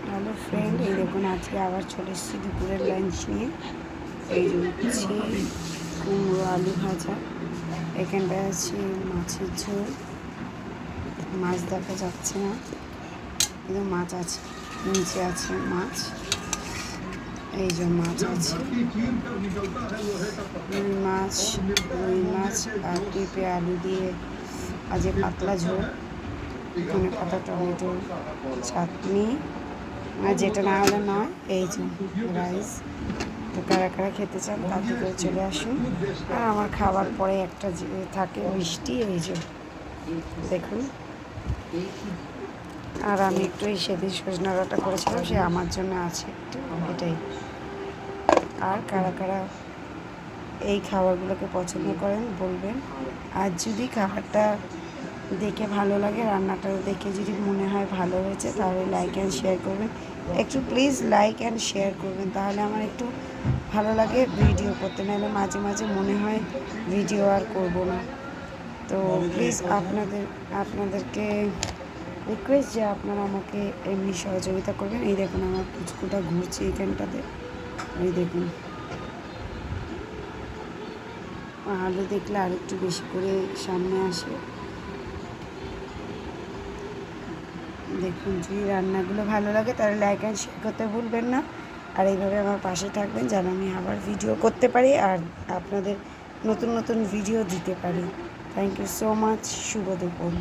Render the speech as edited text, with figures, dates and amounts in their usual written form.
Hello friend, এই দেখুন আজকে আবার চলে এসেছি দুপুরের লাঞ্চ নিয়ে। এই হচ্ছে কুমড়ো আলু ভাজা, এখানটায় আছে মাছের ঝোল। মাছ দেখা যাচ্ছে না, কিন্তু মাছ আছে, নিচে আছে মাছ। এই যে মাছ আছে, রুই মাছ আর পেঁপে আলু দিয়ে আজকে পাতলা ঝোল, ধনে পাতা টমেটো চাটনি, আর যেটা না হলে নয়। এই যে রাইস। তো কারা কারা খেতে চান তাতে করে চলে আসুন। আর আমার খাবার পরে একটা যে থাকে মিষ্টি, এই যে দেখুন। আর আমি একটু এই সেদিন সজনা ডাঁটা করেছিলাম, সে আমার জন্য আছে একটু, এটাই। আর কারা কারা এই খাবারগুলোকে পছন্দ করেন বলবেন। আর যদি খাবারটা দেখে ভালো লাগে, রান্নাটা দেখে যদি মনে হয় ভালো হয়েছে, তাহলে লাইক অ্যান্ড শেয়ার করবেন। একটু প্লিজ লাইক অ্যান্ড শেয়ার করবেন, তাহলে আমার একটু ভালো লাগে ভিডিও করতে। নাহলে মাঝে মাঝে মনে হয় ভিডিও আর করব না। তো প্লিজ আপনাদেরকে রিকোয়েস্ট যে আপনারা আমাকে এমনি সহযোগিতা করবেন। এই দেখুন আমার পুচকুটা ঘুরছে এখানটাতে, এই দেখুন। আলু দেখলে আর একটু বেশি করে সামনে আসে। দেখুন, যদি রান্নাগুলো ভালো লাগে তাহলে লাইক অ্যান্ড শেয়ার করতে ভুলবেন না। আর এইভাবে আমার পাশে থাকবেন যেন আমি আবার ভিডিও করতে পারি আর আপনাদের নতুন নতুন ভিডিও দিতে পারি। Thank you so much. শুভ দুপুর।